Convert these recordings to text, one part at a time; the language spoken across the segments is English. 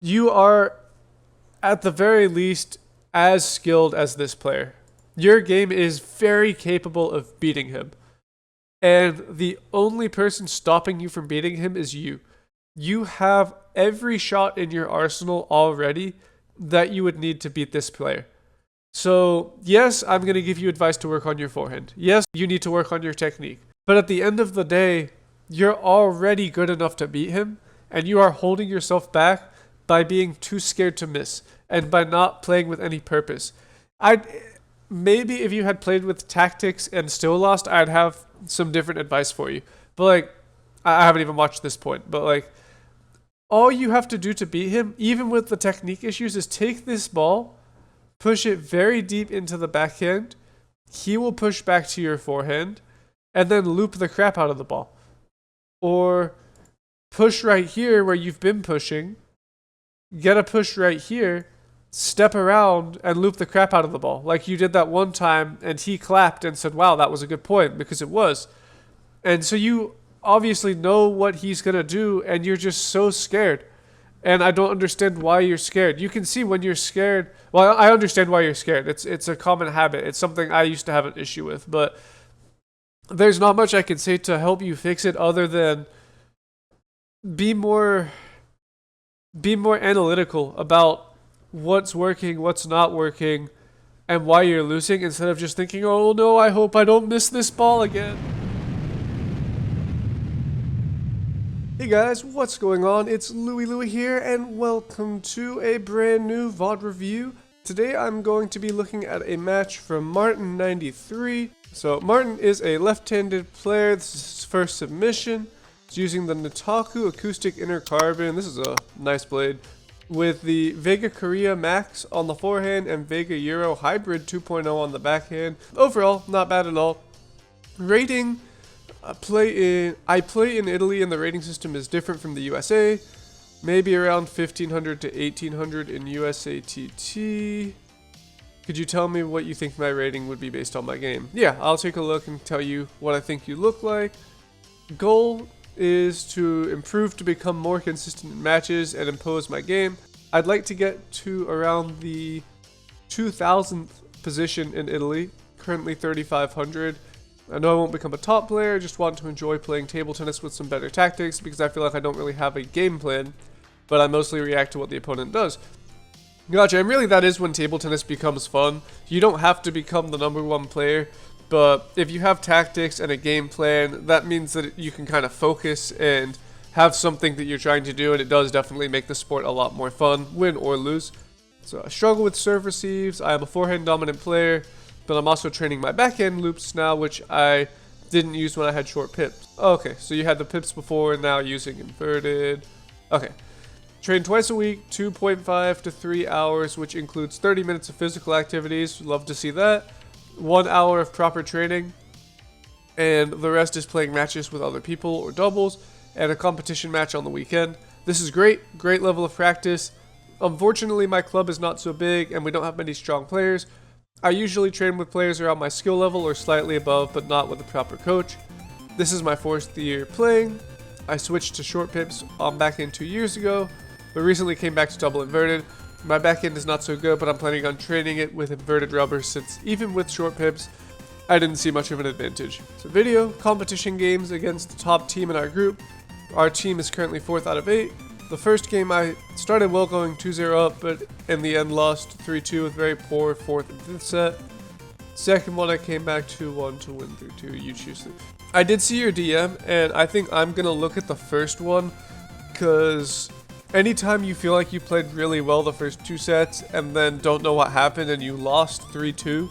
you are at the very least as skilled as this player. Your game is very capable of beating him. And the only person stopping you from beating him is you. You have every shot in your arsenal already that you would need to beat this player. So, yes, I'm going to give you advice to work on your forehand. Yes, you need to work on your technique. But at the end of the day, you're already good enough to beat him, and you are holding yourself back by being too scared to miss and by not playing with any purpose. I'd maybe if you had played with tactics and still lost, I'd have some different advice for you. But like, I haven't even watched this point, but like, all you have to do to beat him, even with the technique issues, is take this ball, push it very deep into the backhand. He will push back to your forehand, and then loop the crap out of the ball. Or push right here where you've been pushing, get a push right here, step around and loop the crap out of the ball. Like you did that one time and he clapped and said, wow, that was a good point, because it was. And so you obviously know what he's going to do and you're just so scared. And I don't understand why you're scared. You can see when you're scared. Well, I understand why you're scared. It's a common habit. It's something I used to have an issue with. But there's not much I can say to help you fix it other than be more analytical about what's working, what's not working, and why you're losing, instead of just thinking, oh no, I hope I don't miss this ball again. Hey guys, what's going on? It's Louie here, and welcome to a brand new VOD review. Today I'm going to be looking at a match from Martin93. So Martin is a left-handed player. This is his first submission. He's using the Nitaku Acoustic Inner Carbon. This is a nice blade. With the Vega Korea Max on the forehand and Vega Euro Hybrid 2.0 on the backhand. Overall, not bad at all. Rating, I play in Italy, and the rating system is different from the USA. Maybe around 1500 to 1800 in USATT. Could you tell me what you think my rating would be based on my game? Yeah, I'll take a look and tell you what I think you look like. Goal is to improve to become more consistent in matches and impose my game. I'd like to get to around the 2000th position in Italy, currently 3500. I know I won't become a top player, I just want to enjoy playing table tennis with some better tactics because I feel like I don't really have a game plan, but I mostly react to what the opponent does. Gotcha, and really that is when table tennis becomes fun. You don't have to become the #1 player, but if you have tactics and a game plan, that means that you can kind of focus and have something that you're trying to do, and it does definitely make the sport a lot more fun, win or lose. So I struggle with serve receives. I am a forehand dominant player, but I'm also training my backhand loops now, which I didn't use when I had short pips. Okay, so you had the pips before, and now using inverted. Okay. Train twice a week, 2.5 to 3 hours, which includes 30 minutes of physical activities. Love to see that. 1 hour of proper training, and the rest is playing matches with other people or doubles, and a competition match on the weekend. This is great level of practice. Unfortunately, my club is not so big, and we don't have many strong players. I usually train with players around my skill level or slightly above, but not with a proper coach. This is my 4th year playing. I switched to short pips on backhand 2 years ago, but recently came back to double inverted. My backhand is not so good, but I'm planning on training it with inverted rubber, since even with short pips, I didn't see much of an advantage. So video, competition games against the top team in our group. Our team is currently 4th out of 8. The first game I started well, going 2-0 up, but in the end lost 3-2 with very poor 4th and 5th set. Second one I came back 2-1 to win 3-2, you choose it. I did see your DM, and I think I'm gonna look at the first one, because anytime you feel like you played really well the first 2 sets and then don't know what happened and you lost 3-2,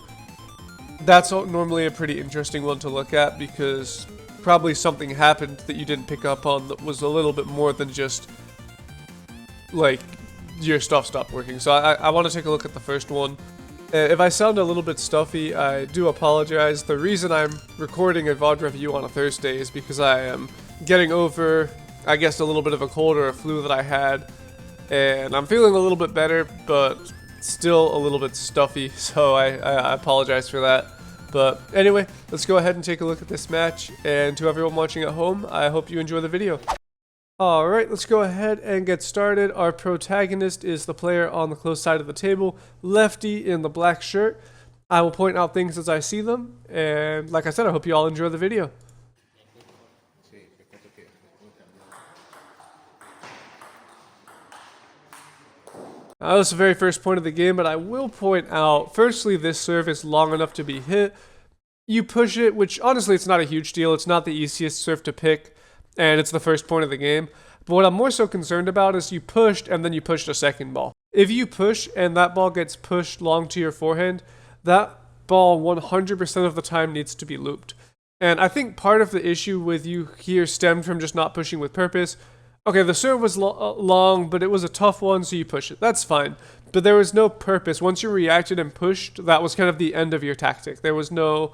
that's normally a pretty interesting one to look at, because probably something happened that you didn't pick up on that was a little bit more than just like your stuff stopped working. So I want to take a look at the first one. If I sound a little bit stuffy, I do apologize. The reason I'm recording a VOD review on a Thursday is because I am getting over, I guess, a little bit of a cold or a flu that I had, and I'm feeling a little bit better, but still a little bit stuffy, so I apologize for that. But anyway, let's go ahead and take a look at this match, and to everyone watching at home, I hope you enjoy the video. Alright, let's go ahead and get started. Our protagonist is the player on the close side of the table, Lefty in the black shirt. I will point out things as I see them, and like I said, I hope you all enjoy the video. This is the very first point of the game, but I will point out, firstly, this serve is long enough to be hit. You push it, which honestly, it's not a huge deal. It's not the easiest serve to pick, and it's the first point of the game. But what I'm more so concerned about is you pushed, and then you pushed a second ball. If you push, and that ball gets pushed long to your forehand, that ball 100% of the time needs to be looped. And I think part of the issue with you here stemmed from just not pushing with purpose. Okay, the serve was long, but it was a tough one, so you push it. That's fine. But there was no purpose. Once you reacted and pushed, that was kind of the end of your tactic. There was no,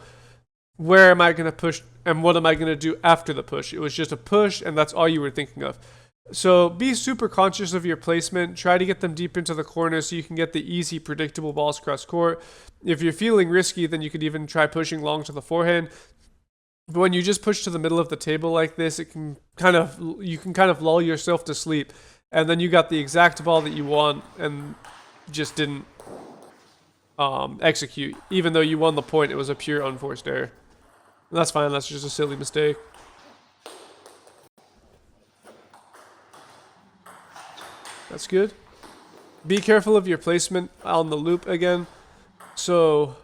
where am I going to push and what am I going to do after the push? It was just a push, and that's all you were thinking of. So be super conscious of your placement. Try to get them deep into the corner so you can get the easy, predictable balls cross court. If you're feeling risky, then you could even try pushing long to the forehand. But when you just push to the middle of the table like this, you can kind of lull yourself to sleep, and then you got the exact ball that you want and just didn't execute. Even though you won the point, it was a pure unforced error. And that's fine. That's just a silly mistake. That's good. Be careful of your placement on the loop again. So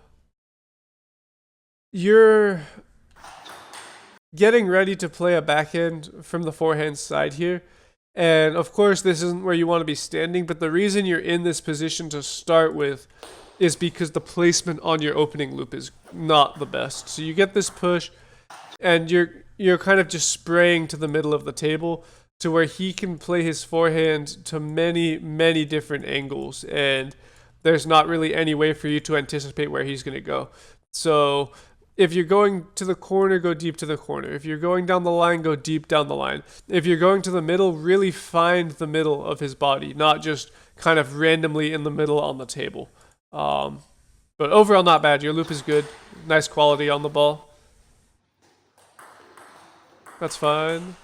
you're getting ready to play a backhand from the forehand side here. And of course, this isn't where you want to be standing, but the reason you're in this position to start with is because the placement on your opening loop is not the best. So you get this push, and you're kind of just spraying to the middle of the table to where he can play his forehand to many, many different angles, and there's not really any way for you to anticipate where he's going to go. So if you're going to the corner, go deep to the corner. If you're going down the line, go deep down the line. If you're going to the middle, really find the middle of his body, not just kind of randomly in the middle on the table. But overall, not bad. Your loop is good. Nice quality on the ball. That's fine.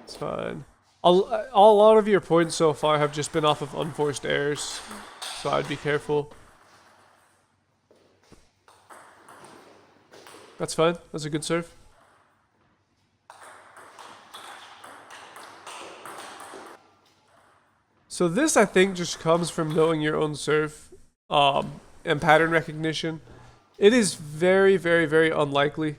It's fine. A lot of your points so far have just been off of unforced errors, so I'd be careful. That's fine. That's a good serve. So this, I think, just comes from knowing your own serve and pattern recognition. It is very, very, very unlikely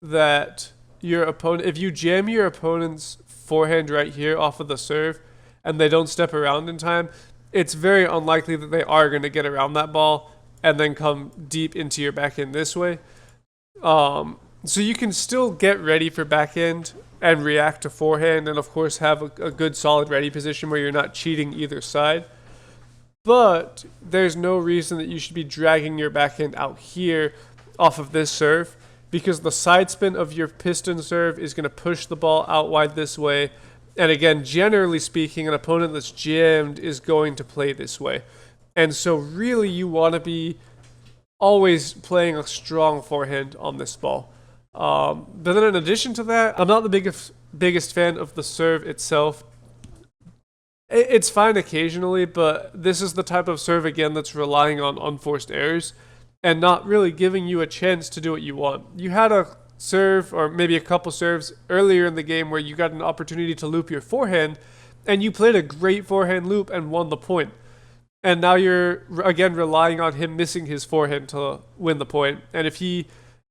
that your opponent, if you jam your opponent's forehand right here off of the serve and they don't step around in time, it's very unlikely that they are going to get around that ball and then come deep into your backhand this way. So you can still get ready for backhand and react to forehand, and of course have a good solid ready position where you're not cheating either side. But there's no reason that you should be dragging your backhand out here off of this serve, because the side spin of your piston serve is going to push the ball out wide this way. And again, generally speaking, an opponent that's jammed is going to play this way. And so really you want to be always playing a strong forehand on this ball. But then in addition to that, I'm not the biggest fan of the serve itself. It's fine occasionally, but this is the type of serve, again, that's relying on unforced errors and not really giving you a chance to do what you want. You had a serve, or maybe a couple serves earlier in the game where you got an opportunity to loop your forehand, and you played a great forehand loop and won the point. And now you're, again, relying on him missing his forehand to win the point. And if he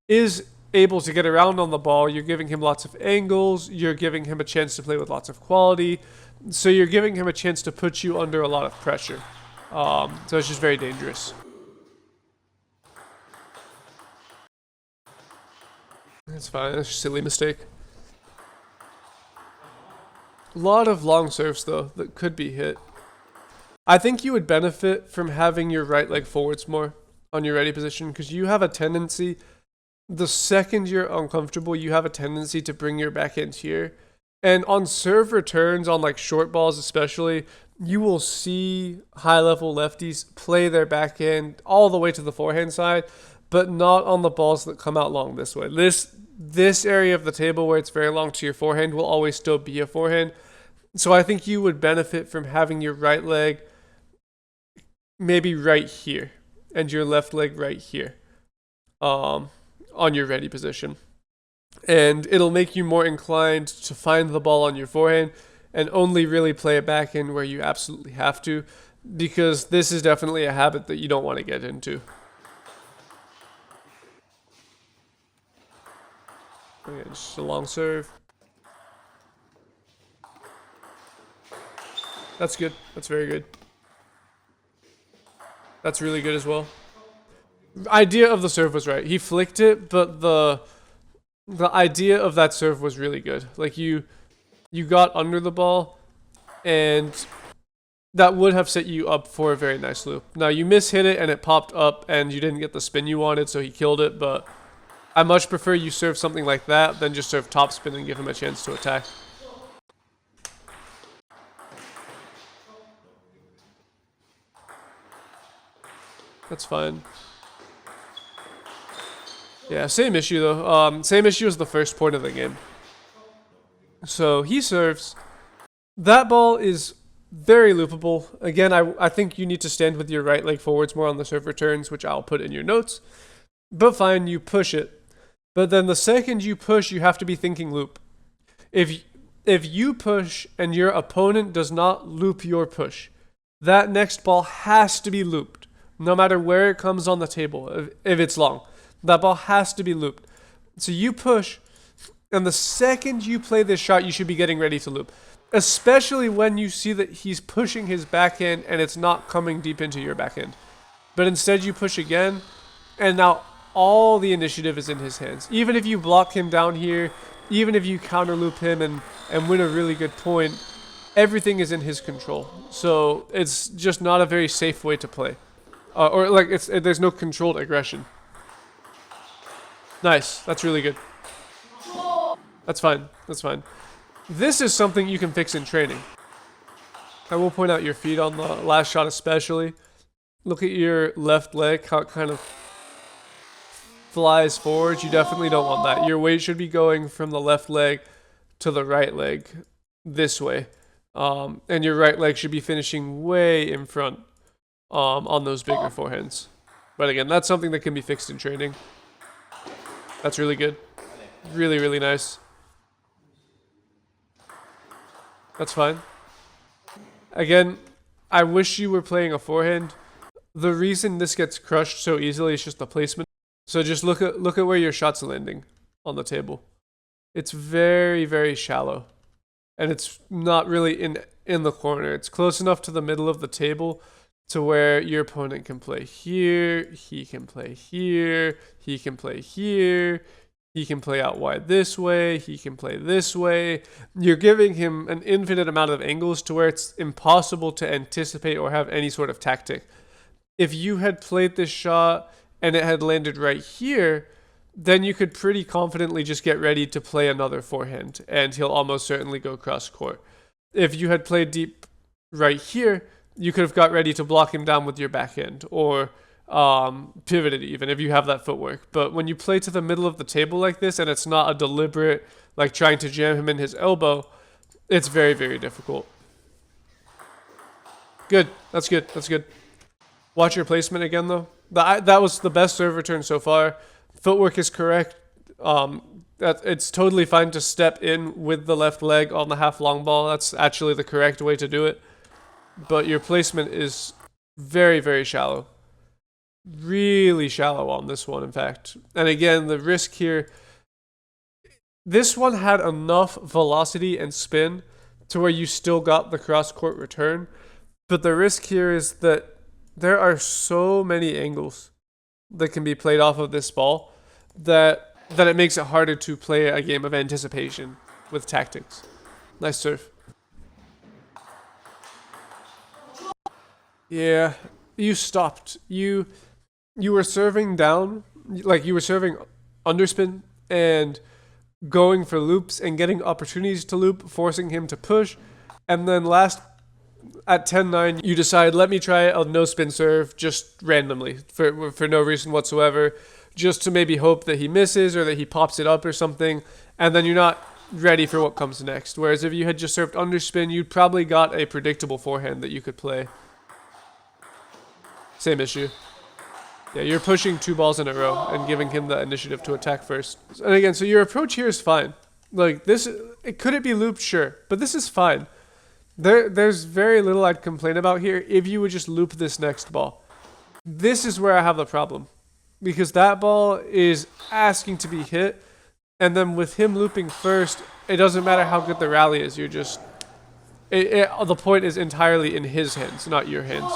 is able to get around on the ball, you're giving him lots of angles, you're giving him a chance to play with lots of quality, so you're giving him a chance to put you under a lot of pressure. So it's just very dangerous. That's fine, that's a silly mistake. A lot of long serves, though, that could be hit. I think you would benefit from having your right leg forwards more on your ready position, because you have a tendency, the second you're uncomfortable, you have a tendency to bring your backhand here. And on serve returns, on like short balls especially, you will see high-level lefties play their backhand all the way to the forehand side. but not on the balls that come out long this way. This area of the table where it's very long to your forehand will always still be a forehand. So I think you would benefit from having your right leg maybe right here and your left leg right here on your ready position. And it'll make you more inclined to find the ball on your forehand and only really play it back in where you absolutely have to, because this is definitely a habit that you don't want to get into. Okay, just a long serve. That's good. That's very good. That's really good as well. Idea of the serve was right. He flicked it, but the idea of that serve was really good. Like you got under the ball, and that would have set you up for a very nice loop. Now you mishit it and it popped up and you didn't get the spin you wanted, so he killed it, but I much prefer you serve something like that than just serve topspin and give him a chance to attack. That's fine. Yeah, same issue though. Same issue as the first point of the game. So he serves. That ball is very loopable. Again, I think you need to stand with your right leg forwards more on the serve returns, which I'll put in your notes. But fine, you push it. But then the second you push, you have to be thinking loop. If you push and your opponent does not loop your push, that next ball has to be looped, no matter where it comes on the table. If it's long, that ball has to be looped. So you push, and the second you play this shot, you should be getting ready to loop. Especially when you see that he's pushing his backhand and it's not coming deep into your backhand. But instead you push again, and now all the initiative is in his hands. Even if you block him down here, even if you counter loop him and win a really good point, everything is in his control. So it's just not a very safe way to play. Or like there's no controlled aggression. Nice, that's really good. That's fine, that's fine. This is something you can fix in training. I will point out your feet on the last shot especially. Look at your left leg, how it kind of flies forward. You definitely don't want that. Your weight should be going from the left leg to the right leg this way. And your right leg should be finishing way in front on those bigger forehands. But again, that's something that can be fixed in training. That's really good. Really, really nice. That's fine. Again, I wish you were playing a forehand. The reason this gets crushed so easily is just the placement. So just look at where your shot's landing on the table. It's very, very shallow. And it's not really in the corner. It's close enough to the middle of the table to where your opponent can play here, he can play here, he can play here, he can play out wide this way, he can play this way. You're giving him an infinite amount of angles to where it's impossible to anticipate or have any sort of tactic. If you had played this shot and it had landed right here, then you could pretty confidently just get ready to play another forehand, and he'll almost certainly go cross court. If you had played deep right here, you could have got ready to block him down with your backhand, or pivoted even if you have that footwork. But when you play to the middle of the table like this, and it's not a deliberate, like trying to jam him in his elbow, it's very, very difficult. Good. That's good. That's good. Watch your placement again, though. That was the best serve return so far. Footwork is correct. It's totally fine to step in with the left leg on the half long ball. That's actually the correct way to do it. But your placement is very, very shallow. Really shallow on this one, in fact. And again, the risk here, this one had enough velocity and spin to where you still got the cross-court return. But the risk here is that there are so many angles that can be played off of this ball that it makes it harder to play a game of anticipation with tactics. Nice serve. Yeah, you stopped. You were serving down, like you were serving underspin and going for loops and getting opportunities to loop, forcing him to push. And then last at 10-9, you decide, let me try a no spin serve just randomly for no reason whatsoever. just to maybe hope that he misses or that he pops it up or something, and then you're not ready for what comes next. Whereas if you had just served underspin, you'd probably got a predictable forehand that you could play. Same issue. Yeah, you're pushing 2 balls in a row and giving him the initiative to attack first. And again, so your approach here is fine. Like this, could it be looped? Sure, but this is fine. There's very little I'd complain about here if you would just loop this next ball. This is where I have the problem, because that ball is asking to be hit, and then with him looping first, it doesn't matter how good the rally is. You're just, the point is entirely in his hands, not your hands.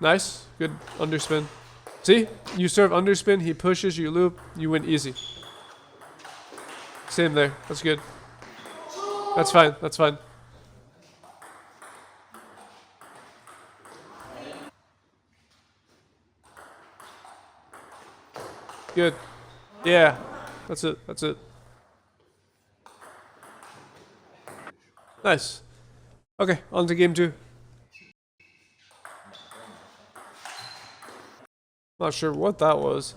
Nice, good underspin. See, you serve underspin, he pushes, you loop, you win easy. Same there, that's good. That's fine, that's fine. Good. Yeah, that's it, that's it. Nice. Okay, on to game 2. Not sure what that was.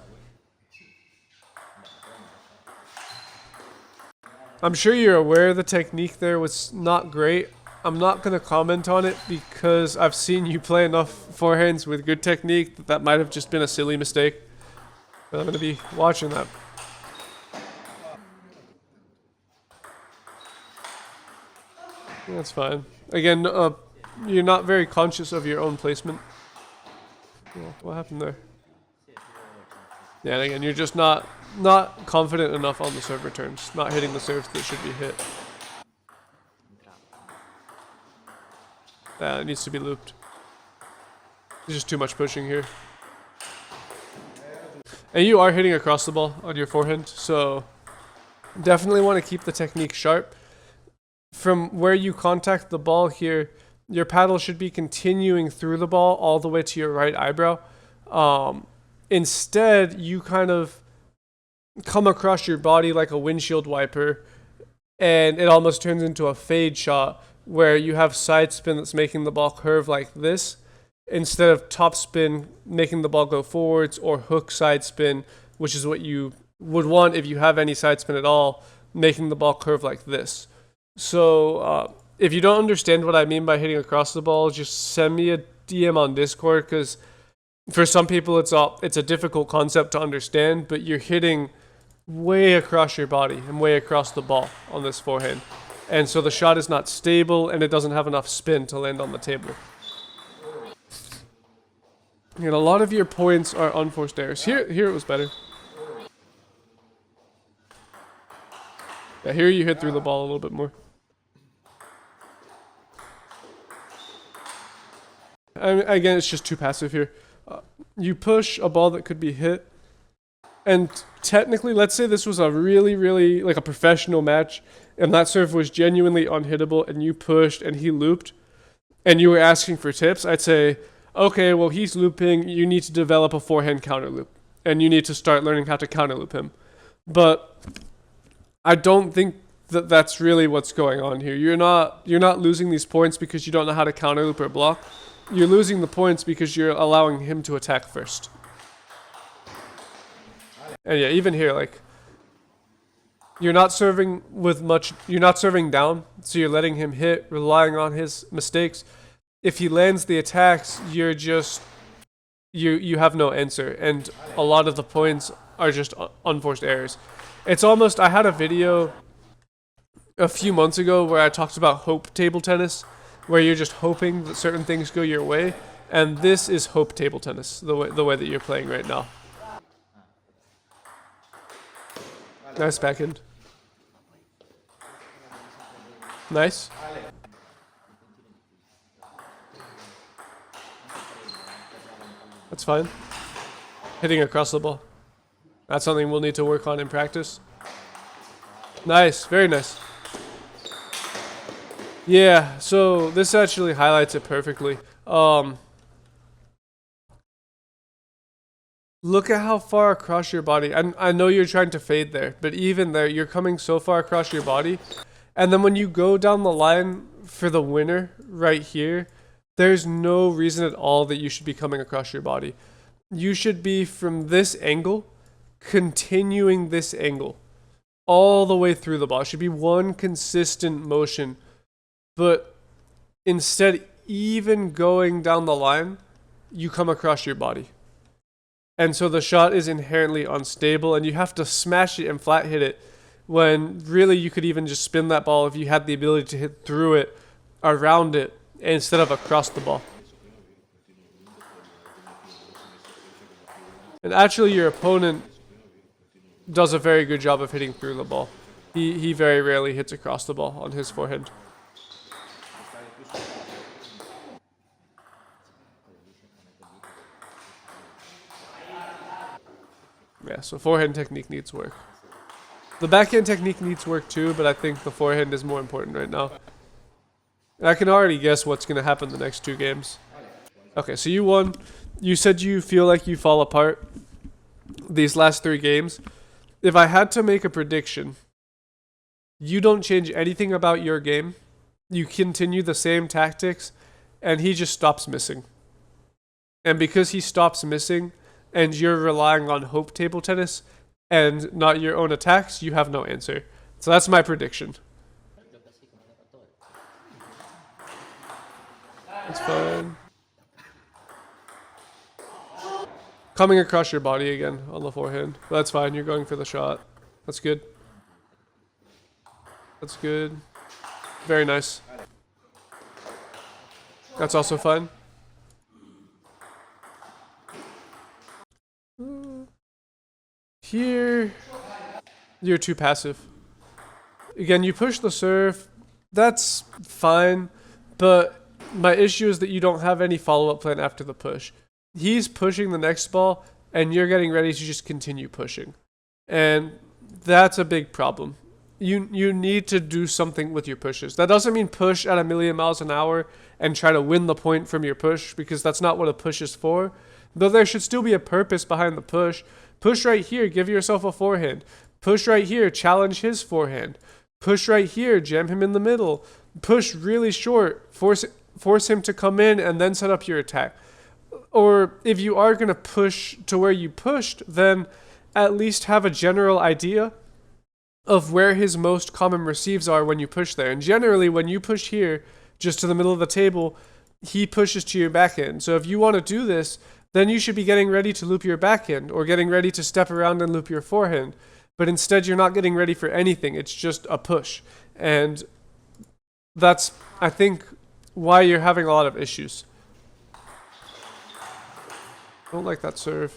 I'm sure you're aware the technique there was not great. I'm not going to comment on it because I've seen you play enough forehands with good technique that might have just been a silly mistake. But I'm going to be watching that. That's fine. Again, you're not very conscious of your own placement. Oh, what happened there? Yeah, and again, you're just not confident enough on the serve returns, not hitting the serves that should be hit. It needs to be looped. There's just too much pushing here. And you are hitting across the ball on your forehand, so definitely want to keep the technique sharp. From where you contact the ball here, your paddle should be continuing through the ball all the way to your right eyebrow. Instead, you kind of come across your body like a windshield wiper, and it almost turns into a fade shot where you have side spin that's making the ball curve like this, instead of top spin making the ball go forwards, or hook side spin, which is what you would want if you have any side spin at all, making the ball curve like this. So if you don't understand what I mean by hitting across the ball, just send me a DM on Discord, because for some people it's a difficult concept to understand, but you're hitting way across your body and way across the ball on this forehand. And so the shot is not stable, and it doesn't have enough spin to land on the table. And a lot of your points are unforced errors. Here it was better. Yeah, here you hit through the ball a little bit more. Again, it's just too passive here. You push a ball that could be hit, and technically, let's say this was a really, like a professional match, and that serve was genuinely unhittable, and you pushed and he looped, and you were asking for tips, I'd say, okay, well, he's looping, you need to develop a forehand counter loop, and you need to start learning how to counter loop him. But I don't think that that's really what's going on here. You're not losing these points because you don't know how to counter loop or block. You're losing the points because you're allowing him to attack first. And yeah, even here, like, you're not serving down, so you're letting him hit, relying on his mistakes. If he lands the attacks, you're just, you have no answer, and a lot of the points are just unforced errors. It's almost, I had a video a few months ago where I talked about hope table tennis, where you're just hoping that certain things go your way, and this is hope table tennis, the way that you're playing right now. Nice backhand. Nice. That's fine. Hitting across the ball. That's something we'll need to work on in practice. Nice, very nice. Yeah, so this actually highlights it perfectly. Look at how far across your body. I know you're trying to fade there, but even there, you're coming so far across your body. And then when you go down the line for the winner right here, there's no reason at all that you should be coming across your body. you should be from this angle, continuing this angle all the way through the ball. It should be one consistent motion. But instead, even going down the line, you come across your body. And so the shot is inherently unstable, and you have to smash it and flat hit it, when really you could even just spin that ball if you had the ability to hit through it, around it, instead of across the ball. And actually your opponent does a very good job of hitting through the ball. He very rarely hits across the ball on his forehand. Yeah, so forehand technique needs work. The backhand technique needs work too, but I think the forehand is more important right now. And I can already guess what's going to happen the next 2 games. Okay, so you won. You said you feel like you fall apart these last 3 games. If I had to make a prediction, you don't change anything about your game. You continue the same tactics, and he just stops missing. And because he stops missing, and you're relying on hope table tennis and not your own attacks, you have no answer. So that's my prediction. That's fine. Coming across your body again on the forehand. But that's fine, you're going for the shot. That's good. That's good. Very nice. That's also fine. Here, you're too passive. Again, you push the serve. That's fine. But my issue is that you don't have any follow-up plan after the push. He's pushing the next ball, and you're getting ready to just continue pushing. And that's a big problem. You need to do something with your pushes. That doesn't mean push at 1,000,000 miles an hour and try to win the point from your push, because that's not what a push is for. Though there should still be a purpose behind the push. Push right here, give yourself a forehand. Push right here, challenge his forehand. Push right here, jam him in the middle. Push really short, force him to come in and then set up your attack. Or if you are going to push to where you pushed, then at least have a general idea of where his most common receives are when you push there. And generally, when you push here, just to the middle of the table, he pushes to your backhand. So if you want to do this, then you should be getting ready to loop your backhand or getting ready to step around and loop your forehand. But instead, you're not getting ready for anything. It's just a push. And that's, I think, why you're having a lot of issues. Don't like that serve.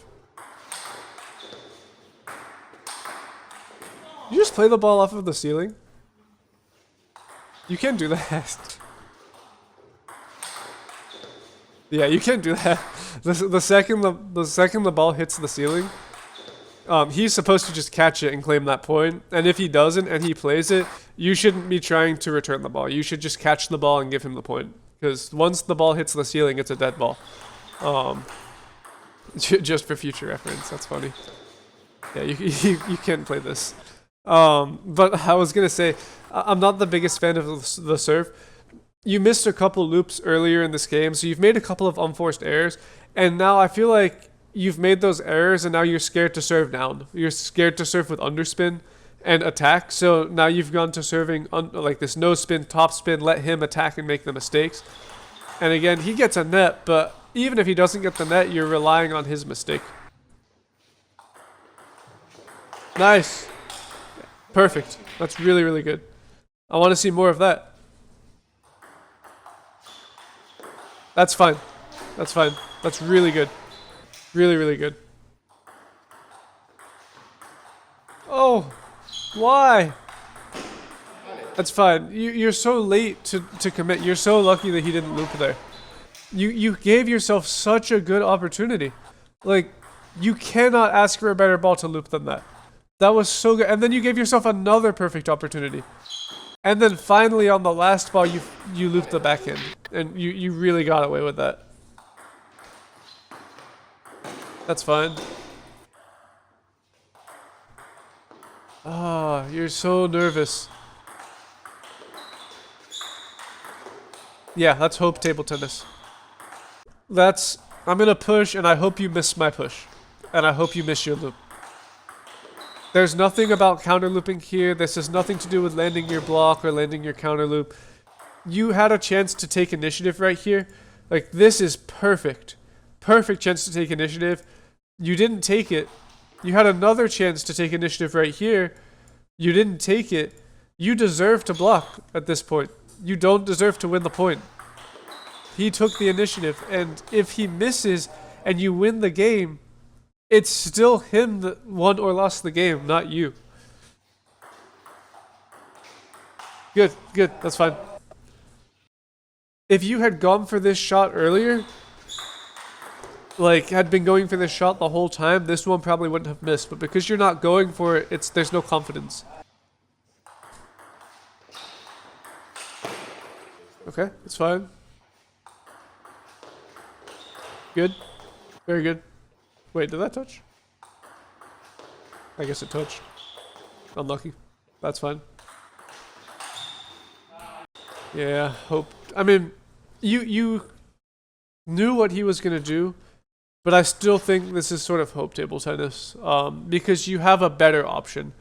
You just play the ball off of the ceiling? You can't do that. Yeah, you can't do that. The second the ball hits the ceiling, he's supposed to just catch it and claim that point. And if he doesn't and he plays it, you shouldn't be trying to return the ball. You should just catch the ball and give him the point. Because once the ball hits the ceiling, it's a dead ball. Just for future reference, that's funny. Yeah, you can't play this. But I was gonna say, I'm not the biggest fan of the serve. You missed a couple loops earlier in this game, so you've made a couple of unforced errors, and now I feel like you've made those errors, and now you're scared to serve down. You're scared to serve with underspin and attack, so now you've gone to serving like this no spin, top spin, let him attack and make the mistakes. And again, he gets a net, but even if he doesn't get the net, you're relying on his mistake. Nice. Perfect. That's really, really good. I want to see more of that. That's fine. That's fine. That's really good. Really, really good. Oh, why? That's fine. You're so late to commit. You're so lucky that he didn't loop there. You gave yourself such a good opportunity. Like, you cannot ask for a better ball to loop than that. That was so good. And then you gave yourself another perfect opportunity. And then finally on the last ball, you looped the backhand. And you really got away with that. That's fine. Ah, you're so nervous. Yeah, that's hope table tennis. That's I'm gonna push, and I hope you miss my push. And I hope you miss your loop. There's nothing about counter looping here. This has nothing to do with landing your block or landing your counter loop. You had a chance to take initiative right here. Like, this is perfect. Perfect chance to take initiative. You didn't take it. You had another chance to take initiative right here. You didn't take it. You deserve to block at this point. You don't deserve to win the point. He took the initiative, and if he misses and you win the game, it's still him that won or lost the game, not you. Good, good, that's fine. If you had gone for this shot earlier, like, had been going for this shot the whole time, this one probably wouldn't have missed. But because you're not going for it, there's no confidence. Okay, that's fine. Good. Very good. Wait, did that touch? I guess it touched. Unlucky. That's fine. Yeah, hope. I mean, you knew what he was going to do, but I still think this is sort of hope table tennis, because you have a better option.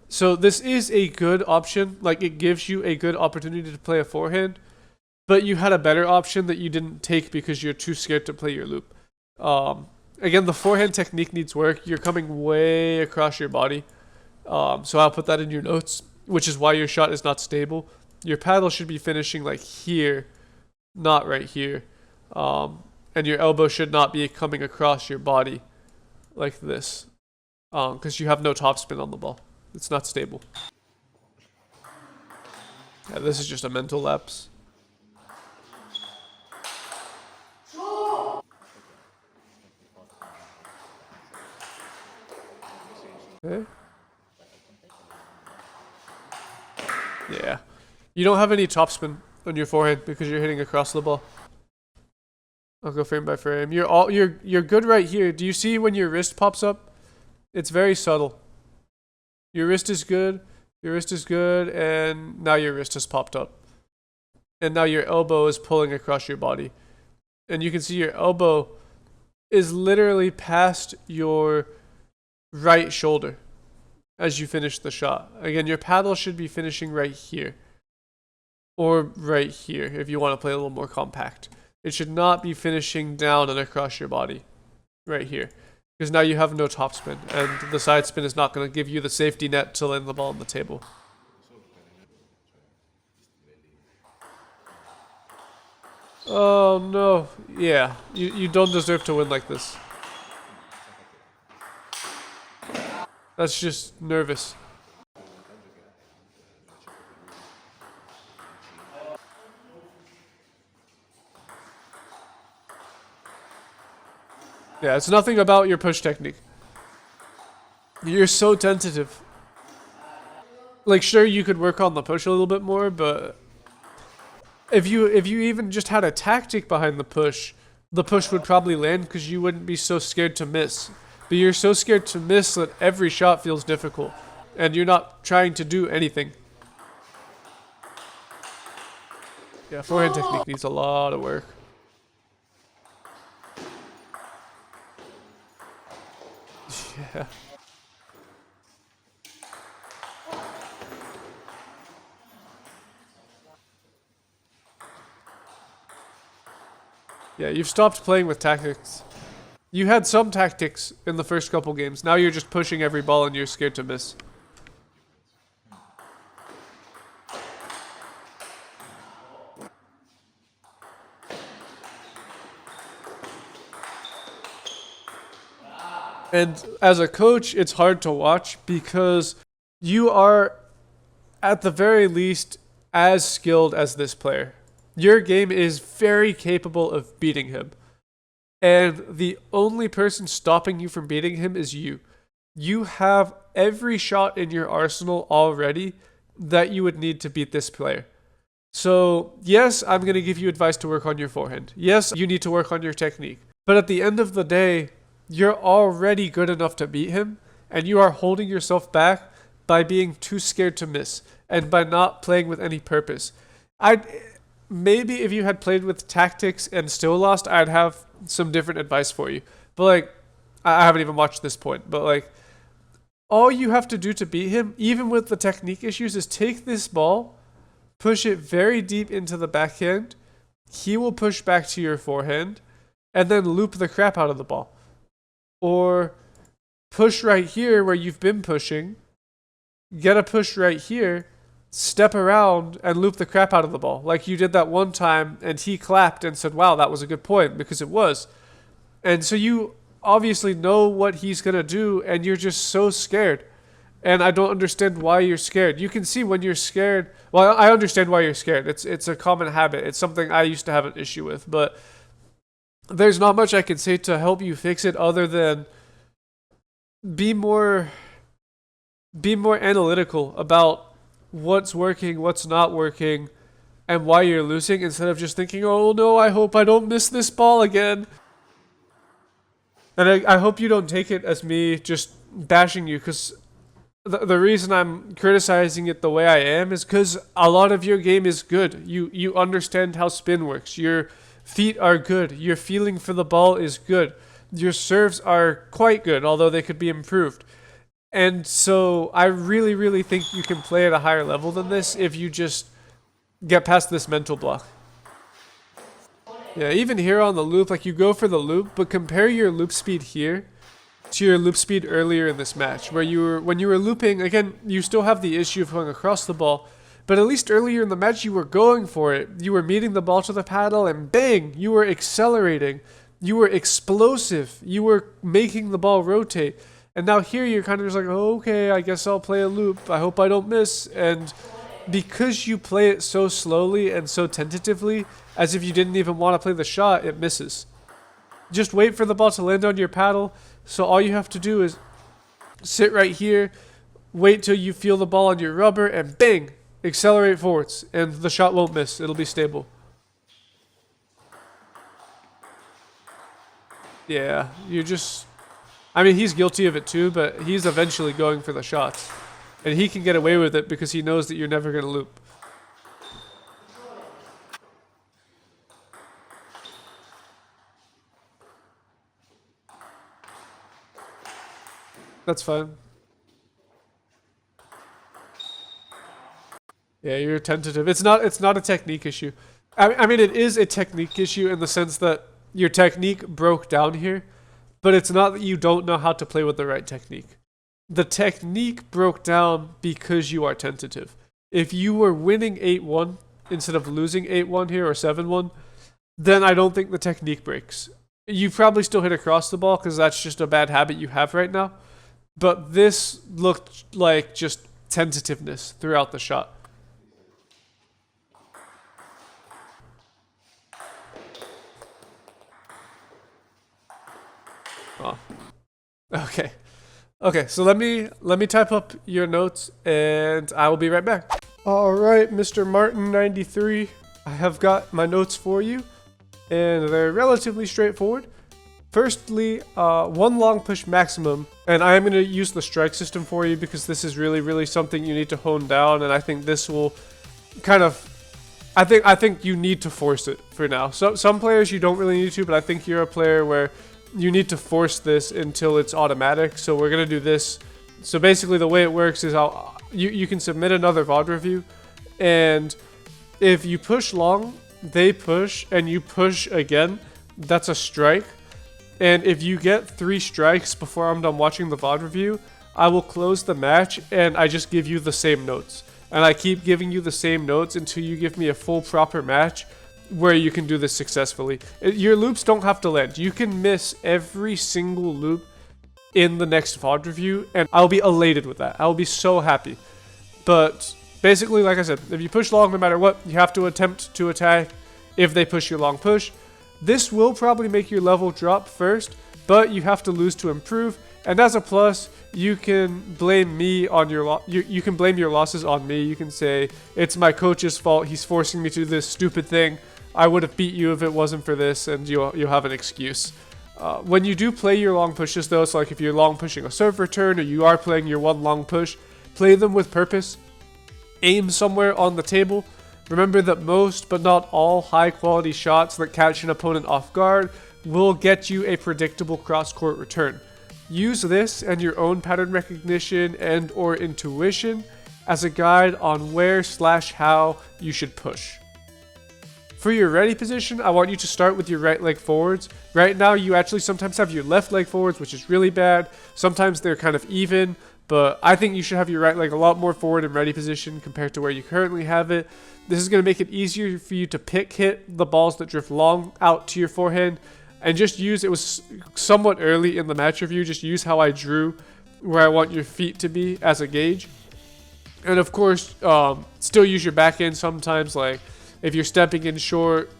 So this is a good option, like it gives you a good opportunity to play a forehand, but you had a better option that you didn't take because you're too scared to play your loop. Again, the forehand technique needs work. You're coming way across your body, so I'll put that in your notes, which is why your shot is not stable. Your paddle should be finishing like here, not right here. And your elbow should not be coming across your body like this, because you have no topspin on the ball. It's not stable. Yeah, this is just a mental lapse. Okay. Yeah. You don't have any topspin on your forehand because you're hitting across the ball. I'll go frame by frame. You're good right here. Do you see when your wrist pops up? It's very subtle. Your wrist is good. Your wrist is good, and now your wrist has popped up. And now your elbow is pulling across your body. And you can see your elbow is literally past your right shoulder as you finish the shot. Again, your paddle should be finishing right here. Or right here if you want to play a little more compact. It should not be finishing down and across your body. Right here. Because now you have no topspin. And the side spin is not going to give you the safety net to land the ball on the table. Oh no. Yeah. You don't deserve to win like this. That's just nervous. Yeah, it's nothing about your push technique. You're so tentative. Like, sure, you could work on the push a little bit more, but if you even just had a tactic behind the push would probably land because you wouldn't be so scared to miss. But you're so scared to miss that every shot feels difficult, and you're not trying to do anything. Yeah, forehand technique needs a lot of work. Yeah. Yeah, you've stopped playing with tactics. You had some tactics in the first couple games. Now you're just pushing every ball and you're scared to miss. And as a coach, it's hard to watch because you are, at the very least, as skilled as this player. Your game is very capable of beating him. And the only person stopping you from beating him is you. You have every shot in your arsenal already that you would need to beat this player. So, yes, I'm going to give you advice to work on your forehand. Yes, you need to work on your technique. But at the end of the day, you're already good enough to beat him, and you are holding yourself back by being too scared to miss and by not playing with any purpose. maybe if you had played with tactics and still lost, I'd have some different advice for you. But like, I haven't even watched this point, but like, all you have to do to beat him, even with the technique issues, is take this ball, push it very deep into the backhand. He will push back to your forehand, and then loop the crap out of the ball. Or push right here where you've been pushing, get a push right here, step around, and loop the crap out of the ball. Like you did that one time, and he clapped and said, wow, that was a good point, because it was. And so you obviously know what he's going to do, and you're just so scared. And I don't understand why you're scared. You can see when you're scared. Well, I understand why you're scared. It's a common habit. It's something I used to have an issue with. But there's not much I can say to help you fix it other than be more analytical about what's working, what's not working, and why you're losing, instead of just thinking, oh no, I hope I don't miss this ball again. And I hope you don't take it as me just bashing you, because the reason I'm criticizing it the way I am is because a lot of your game is good. You understand how spin works. Your feet are good. Your feeling for the ball is good. Your serves are quite good, although they could be improved. And so I really, really think you can play at a higher level than this if you just get past this mental block. Yeah, even here on the loop, like you go for the loop, but compare your loop speed here to your loop speed earlier in this match, where when you were looping, again, you still have the issue of going across the ball, but at least earlier in the match you were going for it. You were meeting the ball to the paddle and bang, you were accelerating. You were explosive. You were making the ball rotate. And now here you're kind of just like, oh, okay, I guess I'll play a loop. I hope I don't miss. And because you play it so slowly and so tentatively, as if you didn't even want to play the shot, it misses. Just wait for the ball to land on your paddle. So all you have to do is sit right here, wait till you feel the ball on your rubber, and bang, accelerate forwards. And the shot won't miss. It'll be stable. Yeah, you just... I mean, he's guilty of it too, but he's eventually going for the shots. And he can get away with it because he knows that you're never going to loop. That's fine. Yeah, you're tentative. It's not a technique issue. I mean, it is a technique issue in the sense that your technique broke down here, but it's not that you don't know how to play with the right technique. The technique broke down because you are tentative. If you were winning 8-1 instead of losing 8-1 here or 7-1, then I don't think the technique breaks. You probably still hit across the ball because that's just a bad habit you have right now. But this looked like just tentativeness throughout the shot. Oh. Okay. Okay, so let me type up your notes and I will be right back. All right, Mr. Martin 93, I have got my notes for you and they're relatively straightforward. Firstly, one long push maximum, and I am going to use the strike system for you because this is really, really something you need to hone down, and I think this will kind of, I think you need to force it for now. So some players you don't really need to, but I think you're a player where you need to force this until it's automatic. So we're going to do this. So basically the way it works is you can submit another VOD review, and if you push long, they push, and you push again, that's a strike. And if you get 3 strikes before I'm done watching the VOD review, I will close the match and I just give you the same notes. And I keep giving you the same notes until you give me a full proper match where you can do this successfully. Your loops don't have to land. You can miss every single loop in the next VOD review and I'll be elated with that. I'll be so happy. But basically, like I said, if you push long, no matter what, you have to attempt to attack if they push your long push. This will probably make your level drop first, but you have to lose to improve. And as a plus, you can blame me on your you can blame your losses on me. You can say it's my coach's fault. He's forcing me to do this stupid thing. I would have beat you if it wasn't for this, and you'll have an excuse. When you do play your long pushes, though, so like if you're long pushing a serve return or you are playing your one long push, play them with purpose. Aim somewhere on the table. Remember that most, but not all, high quality shots that catch an opponent off guard will get you a predictable cross-court return. Use this and your own pattern recognition and or intuition as a guide on where/how you should push. For your ready position, I want you to start with your right leg forwards. Right now, you actually sometimes have your left leg forwards, which is really bad. Sometimes they're kind of even, but I think you should have your right leg a lot more forward in ready position compared to where you currently have it. This is going to make it easier for you to hit the balls that drift long out to your forehand. And just use, it was somewhat early in the match review, just use how I drew where I want your feet to be as a gauge. And of course, still use your backhand sometimes, like if you're stepping in short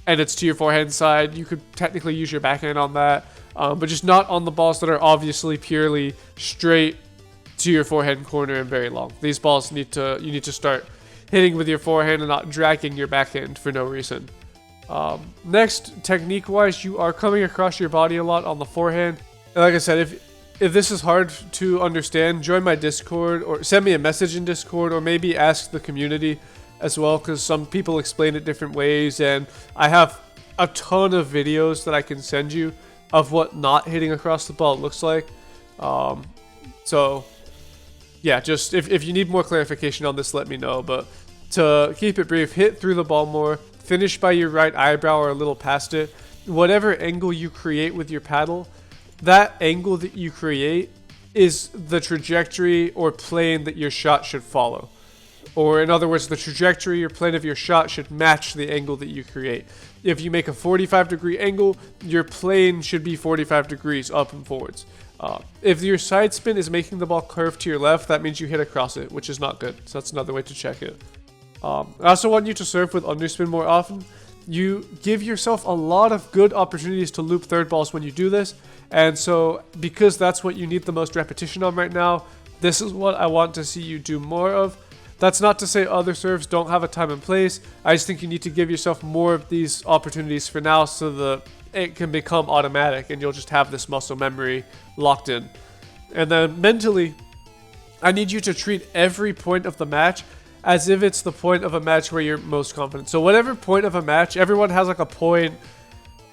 and it's to your forehand side, you could technically use your backhand on that, but just not on the balls that are obviously purely straight to your forehand corner and very long. These balls you need to start hitting with your forehand and not dragging your backhand for no reason. Next, technique-wise, you are coming across your body a lot on the forehand. And like I said, if this is hard to understand, join my Discord or send me a message in Discord, or maybe ask the community as well, because some people explain it different ways, and I have a ton of videos that I can send you of what not hitting across the ball looks like. So yeah, just if you need more clarification on this, let me know. But to keep it brief, hit through the ball more. Finish by your right eyebrow or a little past it. Whatever angle you create with your paddle, that angle that you create is the trajectory or plane that your shot should follow. Or in other words, the trajectory or plane of your shot should match the angle that you create. If you make a 45-degree angle, your plane should be 45 degrees up and forwards. If your side spin is making the ball curve to your left, that means you hit across it, which is not good. So that's another way to check it. I also want you to serve with underspin more often. You give yourself a lot of good opportunities to loop third balls when you do this, and so because that's what you need the most repetition on right now, this is what I want to see you do more of. That's not to say other serves don't have a time and place. I just think you need to give yourself more of these opportunities for now so that it can become automatic and you'll just have this muscle memory locked in. And then mentally, I need you to treat every point of the match as if it's the point of a match where you're most confident. So whatever point of a match, everyone has like a point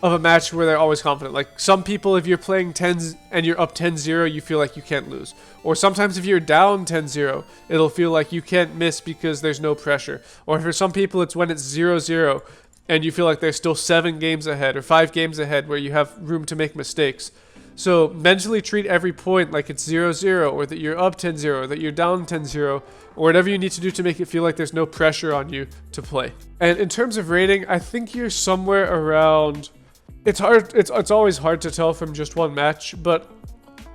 of a match where they're always confident. Like some people, if you're playing 10s and you're up 10-0, you feel like you can't lose. Or sometimes if you're down 10-0, it'll feel like you can't miss because there's no pressure. Or for some people, it's when it's 0-0 and you feel like there's still 7 games ahead or 5 games ahead where you have room to make mistakes. So mentally treat every point like it's 0-0, or that you're up 10-0, or that you're down 10-0, or whatever you need to do to make it feel like there's no pressure on you to play. And in terms of rating, I think you're somewhere around... It's hard. It's always hard to tell from just one match, but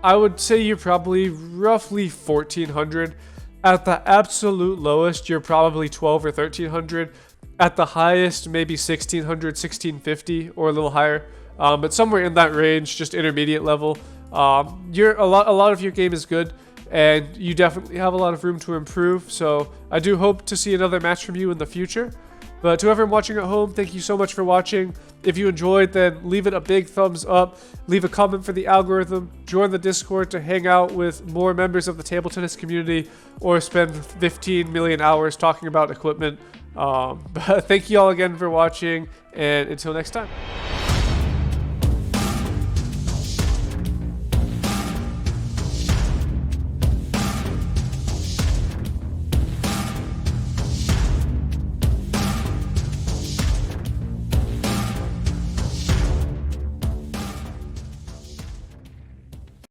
I would say you're probably roughly 1400. At the absolute lowest, you're probably 12 or 1300. At the highest, maybe 1600, 1650, or a little higher. But somewhere in that range, just intermediate level. A lot of your game is good, and you definitely have a lot of room to improve. So I do hope to see another match from you in the future. But to everyone watching at home, thank you so much for watching. If you enjoyed, then leave it a big thumbs up. Leave a comment for the algorithm. Join the Discord to hang out with more members of the table tennis community, or spend 15 million hours talking about equipment. But thank you all again for watching, and until next time.